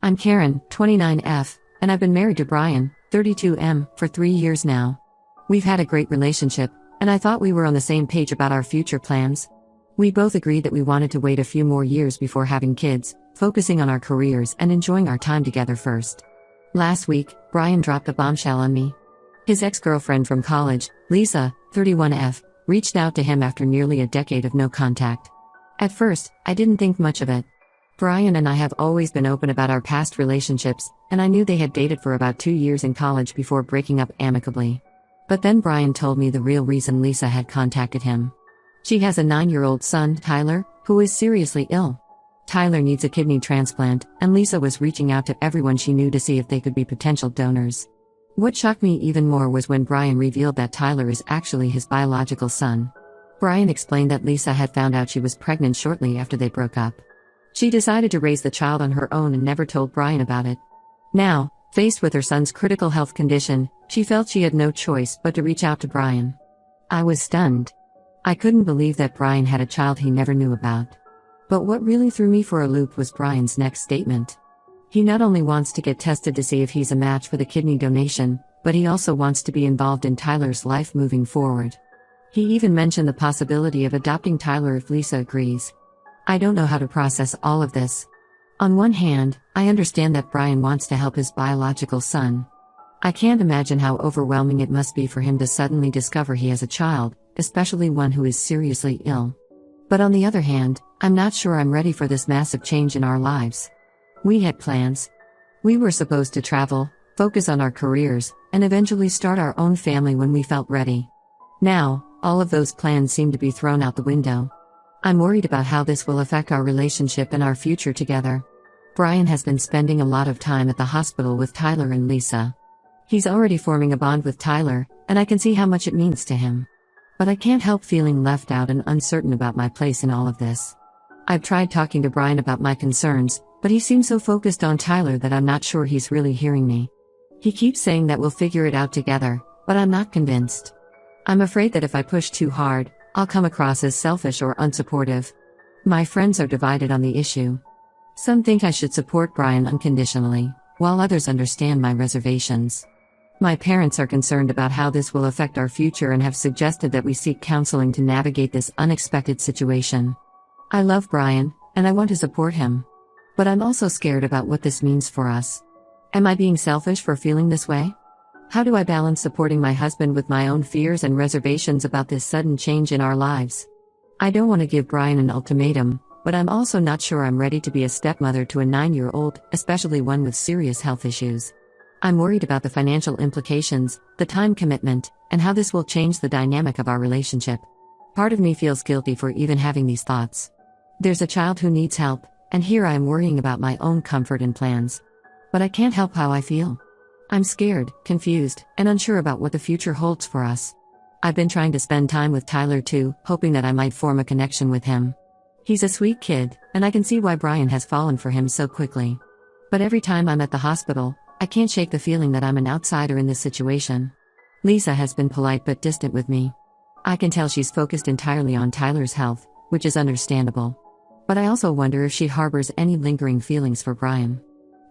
I'm Karen, 29F, and I've been married to Brian, 32M, for 3 years now. We've had a great relationship, and I thought we were on the same page about our future plans. We both agreed that we wanted to wait a few more years before having kids, focusing on our careers and enjoying our time together first. Last week, Brian dropped a bombshell on me. His ex-girlfriend from college, Lisa, 31F, reached out to him after nearly a decade of no contact. At first, I didn't think much of it. Brian and I have always been open about our past relationships, and I knew they had dated for about 2 years in college before breaking up amicably. But then Brian told me the real reason Lisa had contacted him. She has a 9-year-old son, Tyler, who is seriously ill. Tyler needs a kidney transplant, and Lisa was reaching out to everyone she knew to see if they could be potential donors. What shocked me even more was when Brian revealed that Tyler is actually his biological son. Brian explained that Lisa had found out she was pregnant shortly after they broke up. She decided to raise the child on her own and never told Brian about it. Now, faced with her son's critical health condition, she felt she had no choice but to reach out to Brian. I was stunned. I couldn't believe that Brian had a child he never knew about. But what really threw me for a loop was Brian's next statement. He not only wants to get tested to see if he's a match for the kidney donation, but he also wants to be involved in Tyler's life moving forward. He even mentioned the possibility of adopting Tyler if Lisa agrees. I don't know how to process all of this. On one hand, I understand that Brian wants to help his biological son. I can't imagine how overwhelming it must be for him to suddenly discover he has a child, especially one who is seriously ill. But on the other hand, I'm not sure I'm ready for this massive change in our lives. We had plans. We were supposed to travel, focus on our careers, and eventually start our own family when we felt ready. Now, all of those plans seem to be thrown out the window. I'm worried about how this will affect our relationship and our future together. Brian has been spending a lot of time at the hospital with Tyler and Lisa. He's already forming a bond with Tyler, and I can see how much it means to him. But I can't help feeling left out and uncertain about my place in all of this. I've tried talking to Brian about my concerns, but he seems so focused on Tyler that I'm not sure he's really hearing me. He keeps saying that we'll figure it out together, but I'm not convinced. I'm afraid that if I push too hard, I'll come across as selfish or unsupportive. My friends are divided on the issue. Some think I should support Brian unconditionally, while others understand my reservations. My parents are concerned about how this will affect our future and have suggested that we seek counseling to navigate this unexpected situation. I love Brian, and I want to support him. But I'm also scared about what this means for us. Am I being selfish for feeling this way? How do I balance supporting my husband with my own fears and reservations about this sudden change in our lives? I don't want to give Brian an ultimatum, but I'm also not sure I'm ready to be a stepmother to a 9-year-old, especially one with serious health issues. I'm worried about the financial implications, the time commitment, and how this will change the dynamic of our relationship. Part of me feels guilty for even having these thoughts. There's a child who needs help, and here I am worrying about my own comfort and plans. But I can't help how I feel. I'm scared, confused, and unsure about what the future holds for us. I've been trying to spend time with Tyler too, hoping that I might form a connection with him. He's a sweet kid, and I can see why Brian has fallen for him so quickly. But every time I'm at the hospital, I can't shake the feeling that I'm an outsider in this situation. Lisa has been polite but distant with me. I can tell she's focused entirely on Tyler's health, which is understandable. But I also wonder if she harbors any lingering feelings for Brian.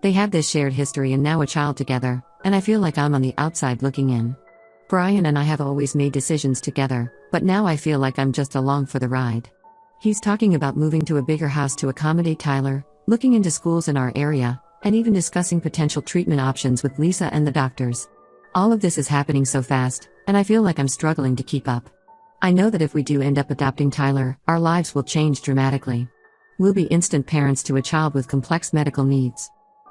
They have this shared history and now a child together, and I feel like I'm on the outside looking in. Brian and I have always made decisions together, but now I feel like I'm just along for the ride. He's talking about moving to a bigger house to accommodate Tyler, looking into schools in our area, and even discussing potential treatment options with Lisa and the doctors. All of this is happening so fast, and I feel like I'm struggling to keep up. I know that if we do end up adopting Tyler, our lives will change dramatically. We'll be instant parents to a child with complex medical needs.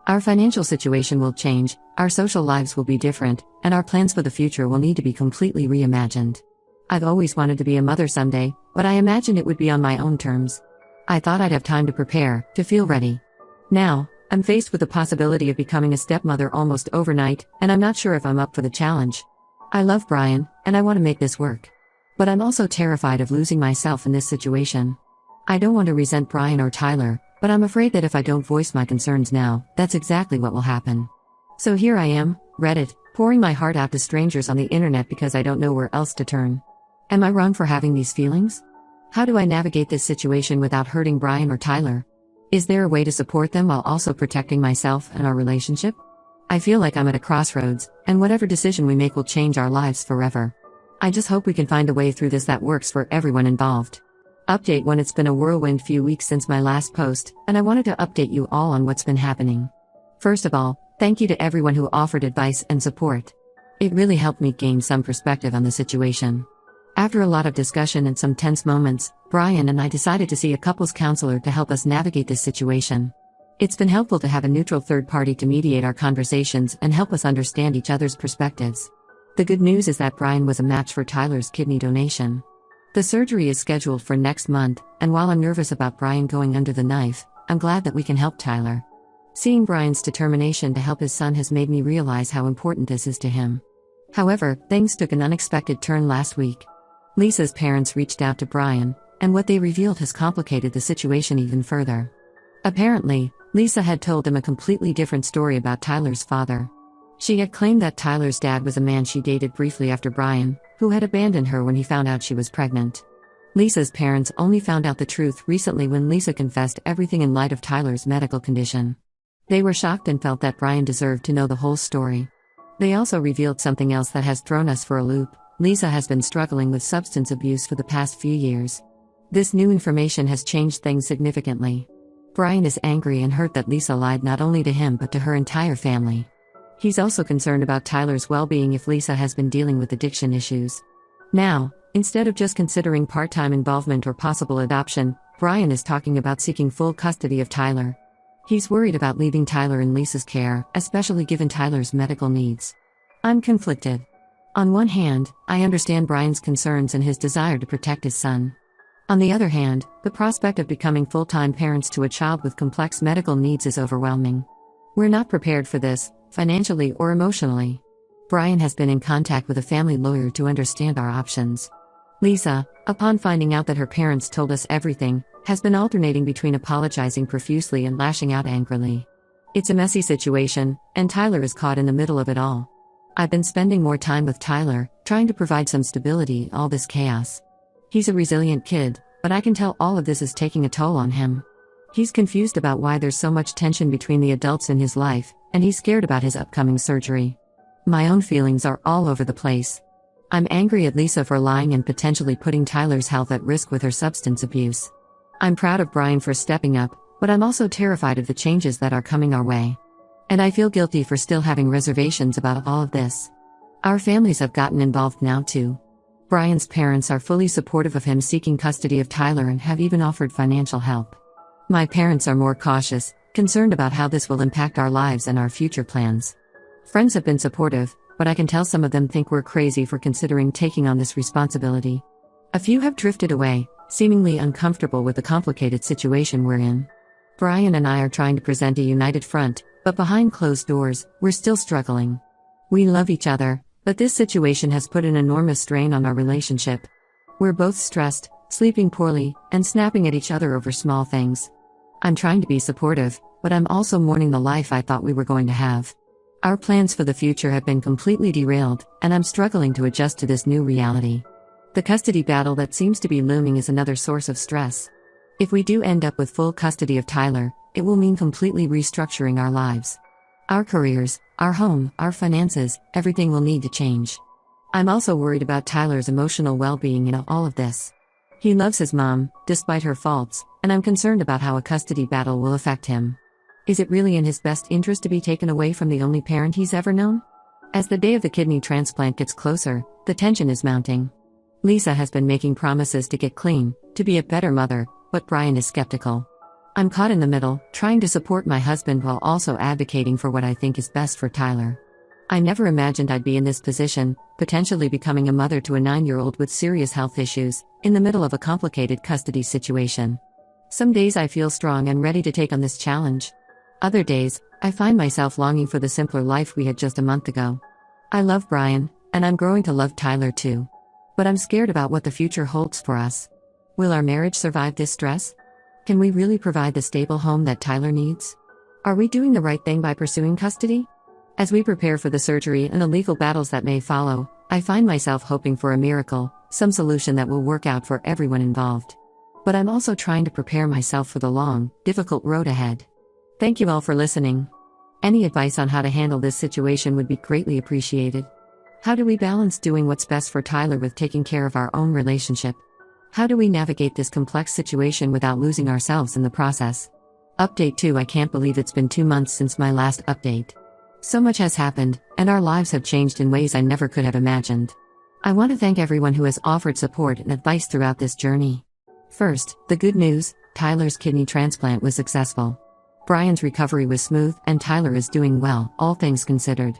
Our financial situation will change, our social lives will be different, and our plans for the future will need to be completely reimagined. I've always wanted to be a mother someday, but I imagined it would be on my own terms. I thought I'd have time to prepare, to feel ready. Now, I'm faced with the possibility of becoming a stepmother almost overnight, and I'm not sure if I'm up for the challenge. I love Brian, and I want to make this work. But I'm also terrified of losing myself in this situation. I don't want to resent Brian or Tyler, but I'm afraid that if I don't voice my concerns now, that's exactly what will happen. So here I am, Reddit, pouring my heart out to strangers on the internet because I don't know where else to turn. Am I wrong for having these feelings? How do I navigate this situation without hurting Brian or Tyler? Is there a way to support them while also protecting myself and our relationship? I feel like I'm at a crossroads, and whatever decision we make will change our lives forever. I just hope we can find a way through this that works for everyone involved. Update 1. It's been a whirlwind few weeks since my last post, and I wanted to update you all on what's been happening. First of all, thank you to everyone who offered advice and support. It really helped me gain some perspective on the situation. After a lot of discussion and some tense moments, Brian and I decided to see a couples counselor to help us navigate this situation. It's been helpful to have a neutral third party to mediate our conversations and help us understand each other's perspectives. The good news is that Brian was a match for Tyler's kidney donation. The surgery is scheduled for next month, and while I'm nervous about Brian going under the knife, I'm glad that we can help Tyler. Seeing Brian's determination to help his son has made me realize how important this is to him. However, things took an unexpected turn last week. Lisa's parents reached out to Brian, and what they revealed has complicated the situation even further. Apparently, Lisa had told them a completely different story about Tyler's father. She had claimed that Tyler's dad was a man she dated briefly after Brian, who had abandoned her when he found out she was pregnant. Lisa's parents only found out the truth recently when Lisa confessed everything in light of Tyler's medical condition. They were shocked and felt that Brian deserved to know the whole story. They also revealed something else that has thrown us for a loop. Lisa has been struggling with substance abuse for the past few years. This new information has changed things significantly. Brian is angry and hurt that Lisa lied not only to him but to her entire family. He's also concerned about Tyler's well-being if Lisa has been dealing with addiction issues. Now, instead of just considering part-time involvement or possible adoption, Brian is talking about seeking full custody of Tyler. He's worried about leaving Tyler in Lisa's care, especially given Tyler's medical needs. I'm conflicted. On one hand, I understand Brian's concerns and his desire to protect his son. On the other hand, the prospect of becoming full-time parents to a child with complex medical needs is overwhelming. We're not prepared for this, financially or emotionally. Brian has been in contact with a family lawyer to understand our options. Lisa, upon finding out that her parents told us everything, has been alternating between apologizing profusely and lashing out angrily. It's a messy situation, and Tyler is caught in the middle of it all. I've been spending more time with Tyler, trying to provide some stability in all this chaos. He's a resilient kid, but I can tell all of this is taking a toll on him. He's confused about why there's so much tension between the adults in his life, and he's scared about his upcoming surgery. My own feelings are all over the place. I'm angry at Lisa for lying and potentially putting Tyler's health at risk with her substance abuse. I'm proud of Brian for stepping up, but I'm also terrified of the changes that are coming our way. And I feel guilty for still having reservations about all of this. Our families have gotten involved now too. Brian's parents are fully supportive of him seeking custody of Tyler and have even offered financial help. My parents are more cautious, concerned about how this will impact our lives and our future plans. Friends have been supportive, but I can tell some of them think we're crazy for considering taking on this responsibility. A few have drifted away, seemingly uncomfortable with the complicated situation we're in. Brian and I are trying to present a united front, but behind closed doors, we're still struggling. We love each other, but this situation has put an enormous strain on our relationship. We're both stressed, sleeping poorly, and snapping at each other over small things. I'm trying to be supportive, but I'm also mourning the life I thought we were going to have. Our plans for the future have been completely derailed, and I'm struggling to adjust to this new reality. The custody battle that seems to be looming is another source of stress. If we do end up with full custody of Tyler, it will mean completely restructuring our lives. Our careers, our home, our finances, everything will need to change. I'm also worried about Tyler's emotional well-being in all of this. He loves his mom, despite her faults, and I'm concerned about how a custody battle will affect him. Is it really in his best interest to be taken away from the only parent he's ever known? As the day of the kidney transplant gets closer, the tension is mounting. Lisa has been making promises to get clean, to be a better mother, but Brian is skeptical. I'm caught in the middle, trying to support my husband while also advocating for what I think is best for Tyler. I never imagined I'd be in this position, potentially becoming a mother to a 9-year-old with serious health issues, in the middle of a complicated custody situation. Some days I feel strong and ready to take on this challenge. Other days, I find myself longing for the simpler life we had just a month ago. I love Brian, and I'm growing to love Tyler too. But I'm scared about what the future holds for us. Will our marriage survive this stress? Can we really provide the stable home that Tyler needs? Are we doing the right thing by pursuing custody? As we prepare for the surgery and the legal battles that may follow, I find myself hoping for a miracle, some solution that will work out for everyone involved. But I'm also trying to prepare myself for the long, difficult road ahead. Thank you all for listening. Any advice on how to handle this situation would be greatly appreciated. How do we balance doing what's best for Tyler with taking care of our own relationship? How do we navigate this complex situation without losing ourselves in the process? Update 2. I can't believe it's been 2 months since my last update. So much has happened, and our lives have changed in ways I never could have imagined. I want to thank everyone who has offered support and advice throughout this journey. First, the good news: Tyler's kidney transplant was successful. Brian's recovery was smooth, and Tyler is doing well, all things considered.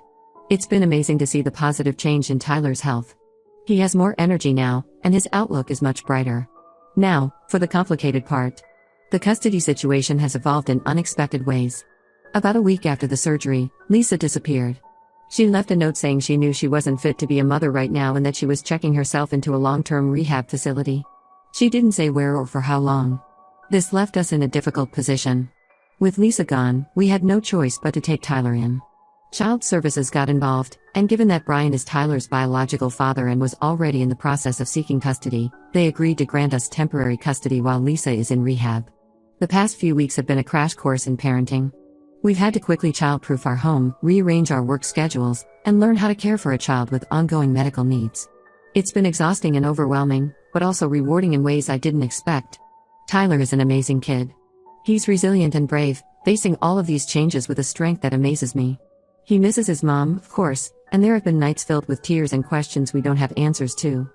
It's been amazing to see the positive change in Tyler's health. He has more energy now, and his outlook is much brighter. Now, for the complicated part. The custody situation has evolved in unexpected ways. About a week after the surgery, Lisa disappeared. She left a note saying she knew she wasn't fit to be a mother right now and that she was checking herself into a long-term rehab facility. She didn't say where or for how long. This left us in a difficult position. With Lisa gone, we had no choice but to take Tyler in. Child Services got involved, and given that Brian is Tyler's biological father and was already in the process of seeking custody, they agreed to grant us temporary custody while Lisa is in rehab. The past few weeks have been a crash course in parenting. We've had to quickly child-proof our home, rearrange our work schedules, and learn how to care for a child with ongoing medical needs. It's been exhausting and overwhelming, but also rewarding in ways I didn't expect. Tyler is an amazing kid. He's resilient and brave, facing all of these changes with a strength that amazes me. He misses his mom, of course, and there have been nights filled with tears and questions we don't have answers to.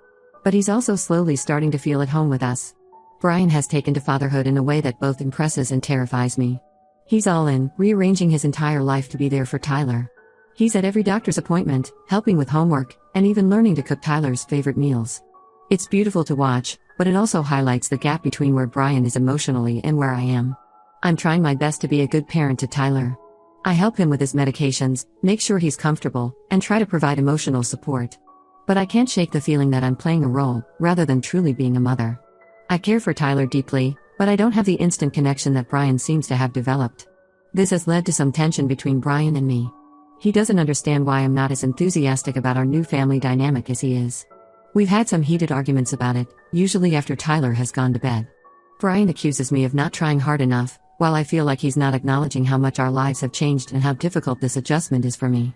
But he's also slowly starting to feel at home with us. Brian has taken to fatherhood in a way that both impresses and terrifies me. He's all in, rearranging his entire life to be there for Tyler. He's at every doctor's appointment, helping with homework, and even learning to cook Tyler's favorite meals. It's beautiful to watch, but it also highlights the gap between where Brian is emotionally and where I am. I'm trying my best to be a good parent to Tyler. I help him with his medications, make sure he's comfortable, and try to provide emotional support. But I can't shake the feeling that I'm playing a role, rather than truly being a mother. I care for Tyler deeply, but I don't have the instant connection that Brian seems to have developed. This has led to some tension between Brian and me. He doesn't understand why I'm not as enthusiastic about our new family dynamic as he is. We've had some heated arguments about it, usually after Tyler has gone to bed. Brian accuses me of not trying hard enough, while I feel like he's not acknowledging how much our lives have changed and how difficult this adjustment is for me.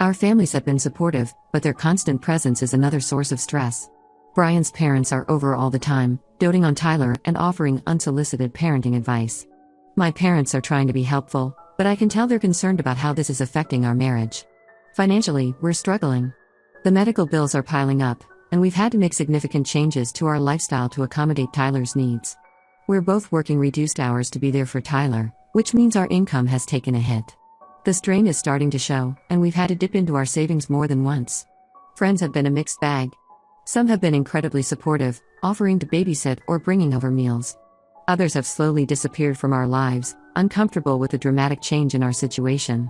Our families have been supportive, but their constant presence is another source of stress. Brian's parents are over all the time, doting on Tyler and offering unsolicited parenting advice. My parents are trying to be helpful, but I can tell they're concerned about how this is affecting our marriage. Financially, we're struggling. The medical bills are piling up, and we've had to make significant changes to our lifestyle to accommodate Tyler's needs. We're both working reduced hours to be there for Tyler, which means our income has taken a hit. The strain is starting to show, and we've had to dip into our savings more than once. Friends have been a mixed bag. Some have been incredibly supportive, offering to babysit or bringing over meals. Others have slowly disappeared from our lives, uncomfortable with the dramatic change in our situation.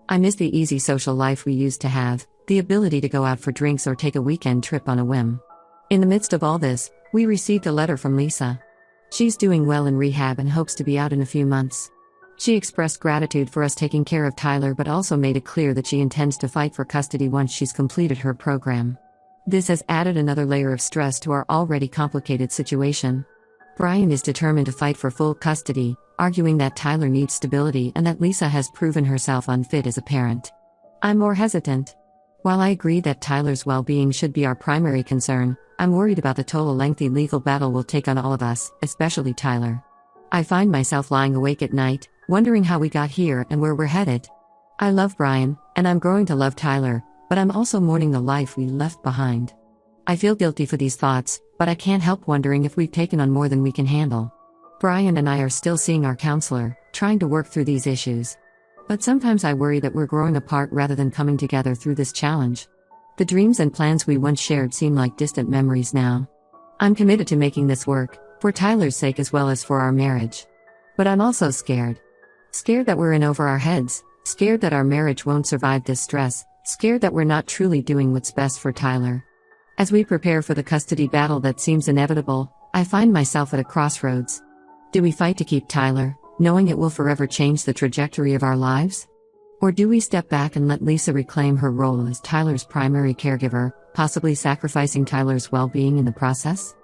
I miss the easy social life we used to have, the ability to go out for drinks or take a weekend trip on a whim. In the midst of all this, we received a letter from Lisa. She's doing well in rehab and hopes to be out in a few months. She expressed gratitude for us taking care of Tyler but also made it clear that she intends to fight for custody once she's completed her program. This has added another layer of stress to our already complicated situation. Brian is determined to fight for full custody, arguing that Tyler needs stability and that Lisa has proven herself unfit as a parent. I'm more hesitant. While I agree that Tyler's well-being should be our primary concern, I'm worried about the toll a lengthy legal battle will take on all of us, especially Tyler. I find myself lying awake at night, wondering how we got here and where we're headed. I love Brian, and I'm growing to love Tyler, but I'm also mourning the life we left behind. I feel guilty for these thoughts, but I can't help wondering if we've taken on more than we can handle. Brian and I are still seeing our counselor, trying to work through these issues. But sometimes I worry that we're growing apart rather than coming together through this challenge. The dreams and plans we once shared seem like distant memories now. I'm committed to making this work, for Tyler's sake as well as for our marriage. But I'm also scared. Scared that we're in over our heads, scared that our marriage won't survive this stress, scared that we're not truly doing what's best for Tyler. As we prepare for the custody battle that seems inevitable, I find myself at a crossroads. Do we fight to keep Tyler, knowing it will forever change the trajectory of our lives? Or do we step back and let Lisa reclaim her role as Tyler's primary caregiver, possibly sacrificing Tyler's well-being in the process?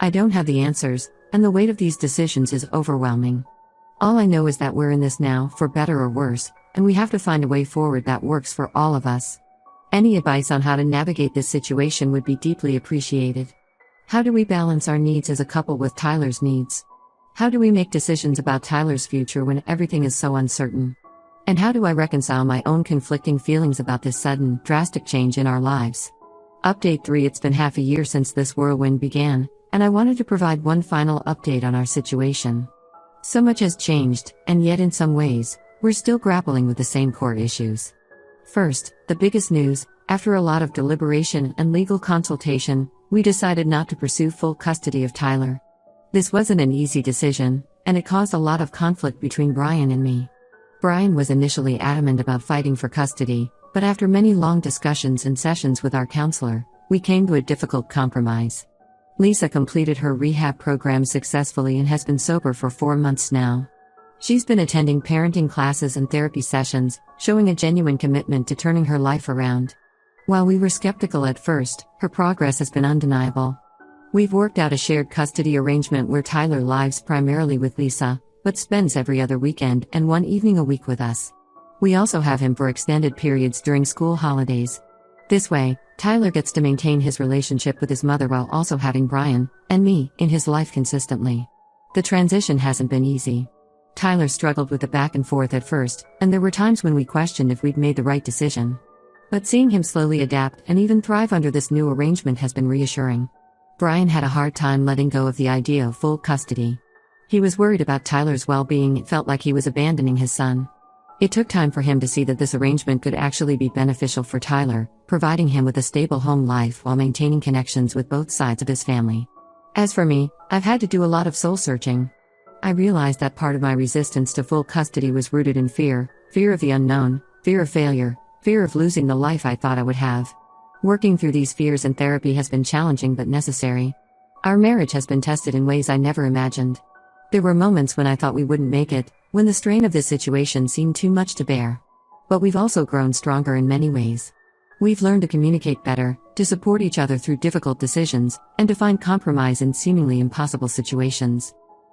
I don't have the answers, and the weight of these decisions is overwhelming. All I know is that we're in this now, for better or worse, and we have to find a way forward that works for all of us. Any advice on how to navigate this situation would be deeply appreciated. How do we balance our needs as a couple with Tyler's needs? How do we make decisions about Tyler's future when everything is so uncertain? And how do I reconcile my own conflicting feelings about this sudden, drastic change in our lives? Update 3. It's been half a year since this whirlwind began, and I wanted to provide one final update on our situation. So much has changed, and yet in some ways, we're still grappling with the same core issues. First, the biggest news: after a lot of deliberation and legal consultation, we decided not to pursue full custody of Tyler. This wasn't an easy decision, and it caused a lot of conflict between Brian and me. Brian was initially adamant about fighting for custody, but after many long discussions and sessions with our counselor, we came to a difficult compromise. Lisa completed her rehab program successfully and has been sober for 4 months now. She's been attending parenting classes and therapy sessions, showing a genuine commitment to turning her life around. While we were skeptical at first, her progress has been undeniable. We've worked out a shared custody arrangement where Tyler lives primarily with Lisa, but spends every other weekend and one evening a week with us. We also have him for extended periods during school holidays. This way, Tyler gets to maintain his relationship with his mother while also having Brian and me in his life consistently. The transition hasn't been easy. Tyler struggled with the back and forth at first, and there were times when we questioned if we'd made the right decision. But seeing him slowly adapt and even thrive under this new arrangement has been reassuring. Brian had a hard time letting go of the idea of full custody. He was worried about Tyler's well-being. It felt like he was abandoning his son. It took time for him to see that this arrangement could actually be beneficial for Tyler, providing him with a stable home life while maintaining connections with both sides of his family. As for me, I've had to do a lot of soul-searching. I realized that part of my resistance to full custody was rooted in fear of the unknown, fear of failure, fear of losing the life I thought I would have. Working through these fears in therapy has been challenging but necessary. Our marriage has been tested in ways I never imagined. There were moments when I thought we wouldn't make it, when the strain of this situation seemed too much to bear. But we've also grown stronger in many ways. We've learned to communicate better, to support each other through difficult decisions, and to find compromise in seemingly impossible situations.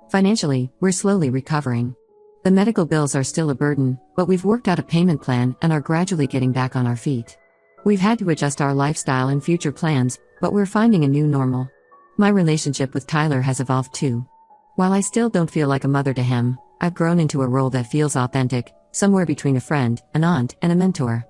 Financially, we're slowly recovering. The medical bills are still a burden, but we've worked out a payment plan and are gradually getting back on our feet. We've had to adjust our lifestyle and future plans, but we're finding a new normal. My relationship with Tyler has evolved too. While I still don't feel like a mother to him, I've grown into a role that feels authentic, somewhere between a friend, an aunt, and a mentor.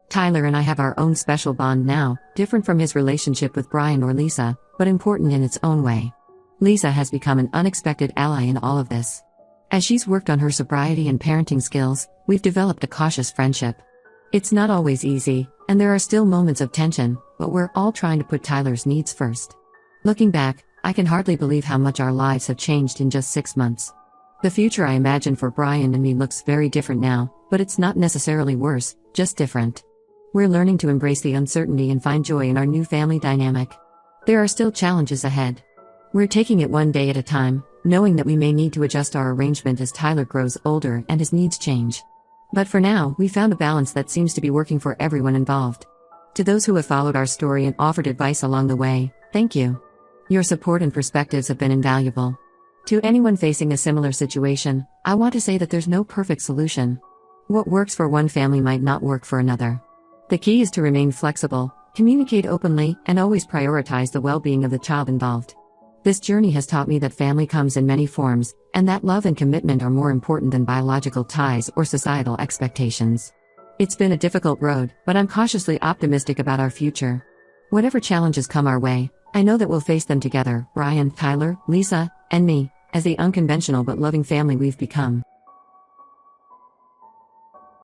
Tyler and I have our own special bond now, different from his relationship with Brian or Lisa, but important in its own way. Lisa has become an unexpected ally in all of this. As she's worked on her sobriety and parenting skills, we've developed a cautious friendship. It's not always easy, and there are still moments of tension, but we're all trying to put Tyler's needs first. Looking back, I can hardly believe how much our lives have changed in just 6 months. The future I imagine for Brian and me looks very different now, but it's not necessarily worse, just different. We're learning to embrace the uncertainty and find joy in our new family dynamic. There are still challenges ahead. We're taking it one day at a time, knowing that we may need to adjust our arrangement as Tyler grows older and his needs change. But for now, we found a balance that seems to be working for everyone involved. To those who have followed our story and offered advice along the way, thank you. Your support and perspectives have been invaluable. To anyone facing a similar situation, I want to say that there's no perfect solution. What works for one family might not work for another. The key is to remain flexible, communicate openly, and always prioritize the well-being of the child involved. This journey has taught me that family comes in many forms, and that love and commitment are more important than biological ties or societal expectations. It's been a difficult road, but I'm cautiously optimistic about our future. Whatever challenges come our way, I know that we'll face them together, Brian, Tyler, Lisa, and me, as the unconventional but loving family we've become.